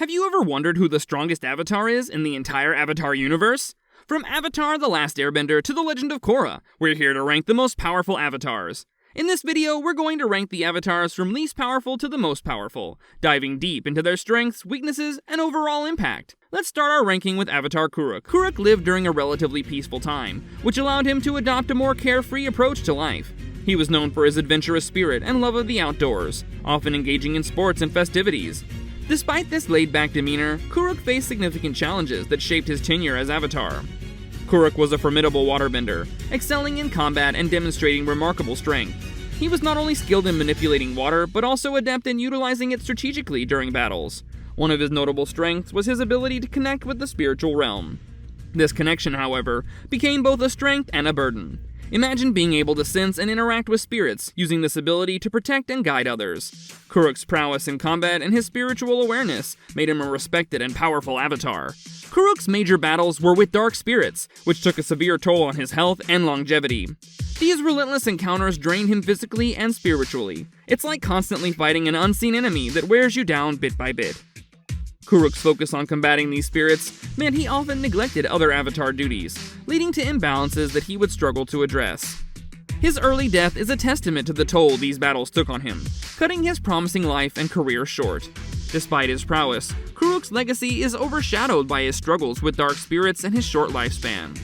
Have you ever wondered who the strongest avatar is in the entire Avatar universe? From Avatar: The Last Airbender to The Legend of Korra, we're here to rank the most powerful avatars. In this video, we're going to rank the avatars from least powerful to the most powerful, diving deep into their strengths, weaknesses, and overall impact. Let's start our ranking with Avatar Kuruk. Kuruk lived during a relatively peaceful time, which allowed him to adopt a more carefree approach to life. He was known for his adventurous spirit and love of the outdoors, often engaging in sports and festivities. Despite this laid-back demeanor, Kuruk faced significant challenges that shaped his tenure as Avatar. Kuruk was a formidable waterbender, excelling in combat and demonstrating remarkable strength. He was not only skilled in manipulating water, but also adept in utilizing it strategically during battles. One of his notable strengths was his ability to connect with the spiritual realm. This connection, however, became both a strength and a burden. Imagine being able to sense and interact with spirits, using this ability to protect and guide others. Kuruk's prowess in combat and his spiritual awareness made him a respected and powerful avatar. Kuruk's major battles were with dark spirits, which took a severe toll on his health and longevity. These relentless encounters drained him physically and spiritually. It's like constantly fighting an unseen enemy that wears you down bit by bit. Kuruk's focus on combating these spirits meant he often neglected other avatar duties, leading to imbalances that he would struggle to address. His early death is a testament to the toll these battles took on him, cutting his promising life and career short. Despite his prowess, Kuruk's legacy is overshadowed by his struggles with dark spirits and his short lifespan.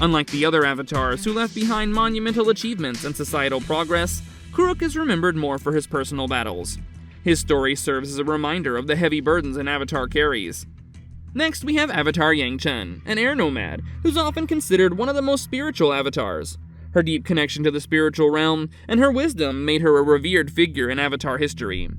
Unlike the other avatars who left behind monumental achievements and societal progress, Kuruk is remembered more for his personal battles. His story serves as a reminder of the heavy burdens an avatar carries. Next, we have Avatar Yang Chun, an air nomad, who's often considered one of the most spiritual avatars. Her deep connection to the spiritual realm and her wisdom made her a revered figure in Avatar history.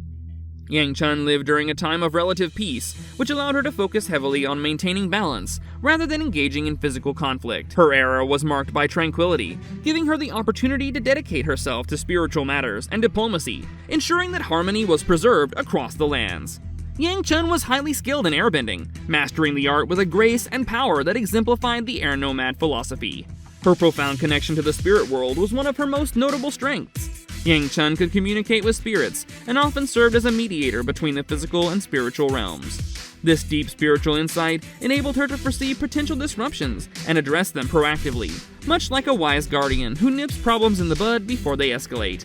Yang Chun lived during a time of relative peace, which allowed her to focus heavily on maintaining balance, rather than engaging in physical conflict. Her era was marked by tranquility, giving her the opportunity to dedicate herself to spiritual matters and diplomacy, ensuring that harmony was preserved across the lands. Yang Chun was highly skilled in airbending, mastering the art with a grace and power that exemplified the air nomad philosophy. Her profound connection to the spirit world was one of her most notable strengths. Yang Chun could communicate with spirits, and often served as a mediator between the physical and spiritual realms. This deep spiritual insight enabled her to foresee potential disruptions and address them proactively, much like a wise guardian who nips problems in the bud before they escalate.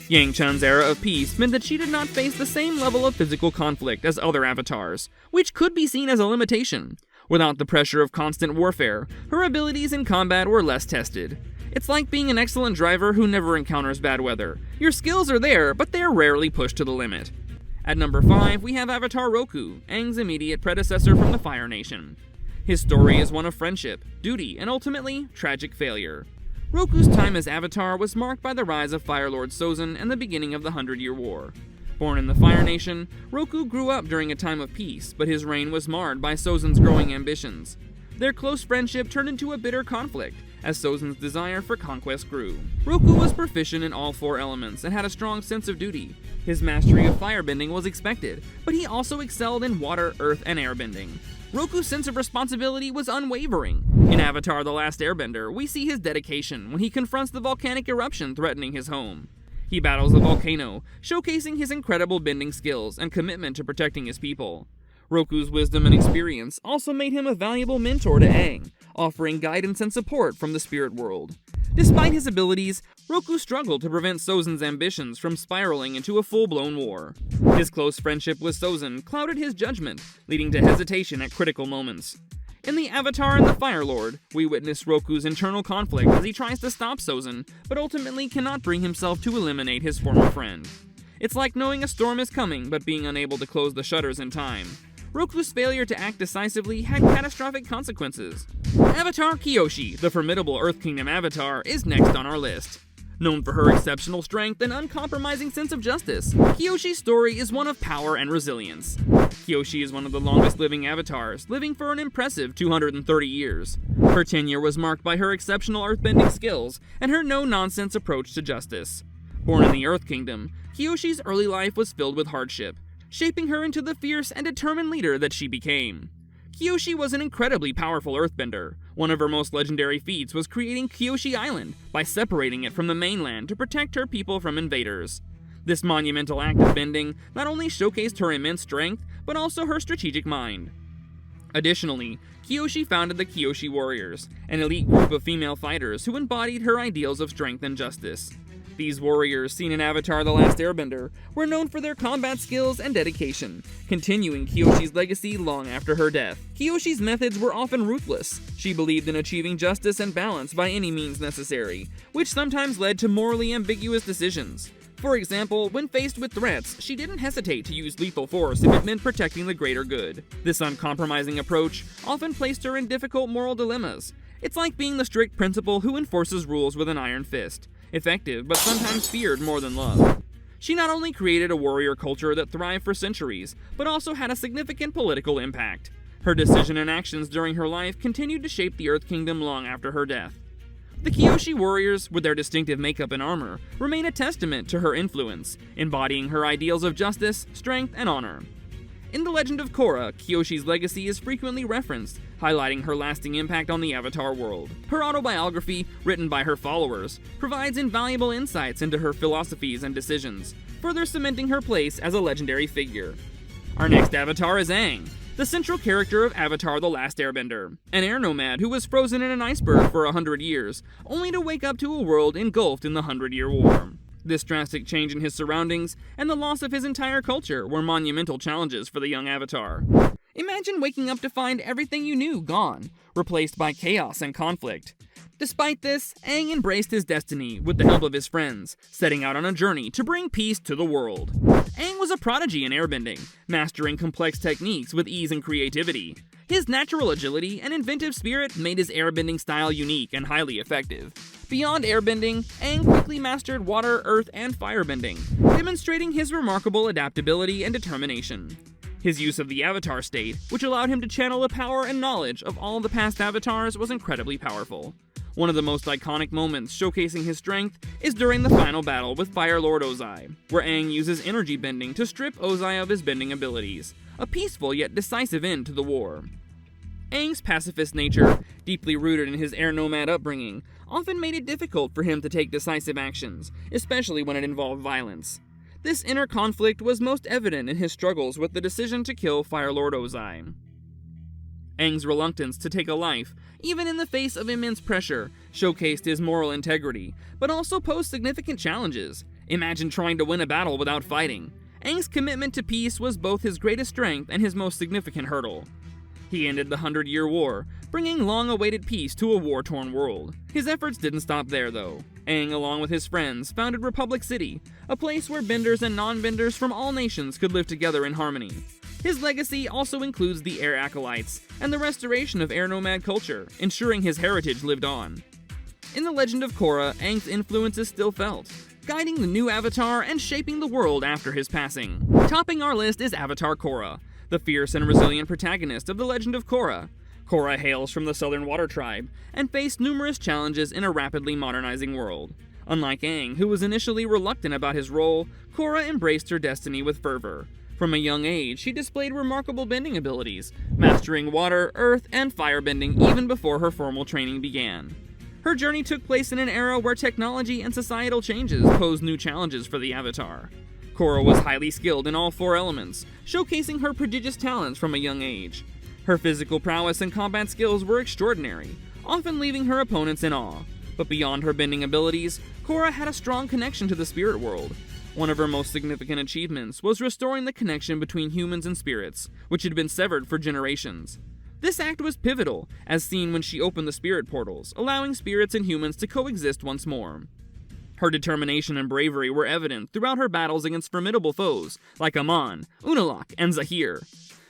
Yang Chun's era of peace meant that she did not face the same level of physical conflict as other avatars, which could be seen as a limitation. Without the pressure of constant warfare, her abilities in combat were less tested. It's like being an excellent driver who never encounters bad weather. Your skills are there, but they're rarely pushed to the limit. At number 5, we have Avatar Roku, Aang's immediate predecessor from the Fire Nation. His story is one of friendship, duty, and ultimately, tragic failure. Roku's time as Avatar was marked by the rise of Fire Lord Sozin and the beginning of the 100-Year War. Born in the Fire Nation, Roku grew up during a time of peace, but his reign was marred by Sozin's growing ambitions. Their close friendship turned into a bitter conflict, as Sozin's desire for conquest grew. Roku was proficient in all 4 elements and had a strong sense of duty. His mastery of firebending was expected, but he also excelled in water, earth, and airbending. Roku's sense of responsibility was unwavering. In Avatar: The Last Airbender, we see his dedication when he confronts the volcanic eruption threatening his home. He battles a volcano, showcasing his incredible bending skills and commitment to protecting his people. Roku's wisdom and experience also made him a valuable mentor to Aang, offering guidance and support from the spirit world. Despite his abilities, Roku struggled to prevent Sozin's ambitions from spiraling into a full-blown war. His close friendship with Sozin clouded his judgment, leading to hesitation at critical moments. In the Avatar and the Fire Lord, we witness Roku's internal conflict as he tries to stop Sozin, but ultimately cannot bring himself to eliminate his former friend. It's like knowing a storm is coming, but being unable to close the shutters in time. Roku's failure to act decisively had catastrophic consequences. Avatar Kyoshi, the formidable Earth Kingdom avatar, is next on our list. Known for her exceptional strength and uncompromising sense of justice, Kyoshi's story is one of power and resilience. Kyoshi is one of the longest living avatars, living for an impressive 230 years. Her tenure was marked by her exceptional earthbending skills and her no-nonsense approach to justice. Born in the Earth Kingdom, Kyoshi's early life was filled with hardship, shaping her into the fierce and determined leader that she became. Kyoshi was an incredibly powerful earthbender. One of her most legendary feats was creating Kyoshi Island by separating it from the mainland to protect her people from invaders. This monumental act of bending not only showcased her immense strength, but also her strategic mind. Additionally, Kyoshi founded the Kyoshi Warriors, an elite group of female fighters who embodied her ideals of strength and justice. These warriors, seen in Avatar: The Last Airbender, were known for their combat skills and dedication, continuing Kyoshi's legacy long after her death. Kyoshi's methods were often ruthless. She believed in achieving justice and balance by any means necessary, which sometimes led to morally ambiguous decisions. For example, when faced with threats, she didn't hesitate to use lethal force if it meant protecting the greater good. This uncompromising approach often placed her in difficult moral dilemmas. It's like being the strict principal who enforces rules with an iron fist. Effective, but sometimes feared more than loved. She not only created a warrior culture that thrived for centuries, but also had a significant political impact. Her decisions and actions during her life continued to shape the Earth Kingdom long after her death. The Kyoshi warriors, with their distinctive makeup and armor, remain a testament to her influence, embodying her ideals of justice, strength, and honor. In The Legend of Korra, Kyoshi's legacy is frequently referenced, highlighting her lasting impact on the Avatar world. Her autobiography, written by her followers, provides invaluable insights into her philosophies and decisions, further cementing her place as a legendary figure. Our next Avatar is Aang, the central character of Avatar: The Last Airbender, an air nomad who was frozen in an iceberg for 100 years, only to wake up to a world engulfed in the 100-Year War. This drastic change in his surroundings and the loss of his entire culture were monumental challenges for the young Avatar. Imagine waking up to find everything you knew gone, replaced by chaos and conflict. Despite this, Aang embraced his destiny with the help of his friends, setting out on a journey to bring peace to the world. Aang was a prodigy in airbending, mastering complex techniques with ease and creativity. His natural agility and inventive spirit made his airbending style unique and highly effective. Beyond airbending, Aang quickly mastered water, earth, and firebending, demonstrating his remarkable adaptability and determination. His use of the Avatar state, which allowed him to channel the power and knowledge of all the past Avatars, was incredibly powerful. One of the most iconic moments showcasing his strength is during the final battle with Fire Lord Ozai, where Aang uses energy bending to strip Ozai of his bending abilities, a peaceful yet decisive end to the war. Aang's pacifist nature, deeply rooted in his air nomad upbringing, often made it difficult for him to take decisive actions, especially when it involved violence. This inner conflict was most evident in his struggles with the decision to kill Fire Lord Ozai. Aang's reluctance to take a life, even in the face of immense pressure, showcased his moral integrity, but also posed significant challenges. Imagine trying to win a battle without fighting. Aang's commitment to peace was both his greatest strength and his most significant hurdle. He ended the 100-Year War, bringing long-awaited peace to a war-torn world. His efforts didn't stop there, though. Aang, along with his friends, founded Republic City, a place where benders and non-benders from all nations could live together in harmony. His legacy also includes the Air Acolytes and the restoration of air nomad culture, ensuring his heritage lived on. In The Legend of Korra, Aang's influence is still felt, guiding the new Avatar and shaping the world after his passing. Topping our list is Avatar Korra, the fierce and resilient protagonist of The Legend of Korra. Korra hails from the Southern Water Tribe and faced numerous challenges in a rapidly modernizing world. Unlike Aang, who was initially reluctant about his role, Korra embraced her destiny with fervor. From a young age, she displayed remarkable bending abilities, mastering water, earth, and firebending even before her formal training began. Her journey took place in an era where technology and societal changes posed new challenges for the Avatar. Korra was highly skilled in all four elements, showcasing her prodigious talents from a young age. Her physical prowess and combat skills were extraordinary, often leaving her opponents in awe. But beyond her bending abilities, Korra had a strong connection to the spirit world. One of her most significant achievements was restoring the connection between humans and spirits, which had been severed for generations. This act was pivotal, as seen when she opened the spirit portals, allowing spirits and humans to coexist once more. Her determination and bravery were evident throughout her battles against formidable foes like Amon, Unalaq, and Zahir.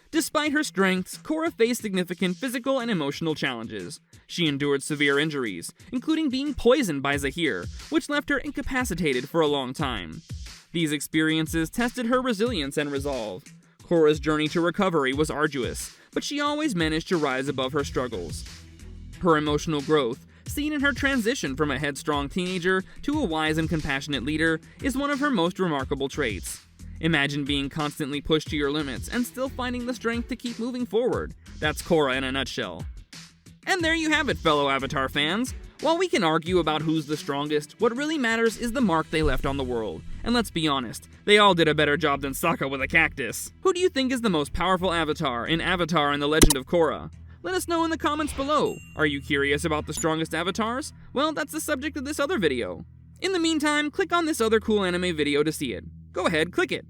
Despite her strengths, Korra faced significant physical and emotional challenges. She endured severe injuries, including being poisoned by Zahir, which left her incapacitated for a long time. These experiences tested her resilience and resolve. Korra's journey to recovery was arduous, but she always managed to rise above her struggles. Her emotional growth, seen in her transition from a headstrong teenager to a wise and compassionate leader, is one of her most remarkable traits. Imagine being constantly pushed to your limits and still finding the strength to keep moving forward. That's Korra in a nutshell. And there you have it, fellow Avatar fans. While we can argue about who's the strongest, what really matters is the mark they left on the world, And let's be honest, they all did a better job than Sokka with a cactus. Who do you think is the most powerful avatar in Avatar and the Legend of Korra? Let us know in the comments below. Are you curious about the strongest avatars? Well, that's the subject of this other video. In the meantime, click on this other cool anime video to see it. Go ahead, click it.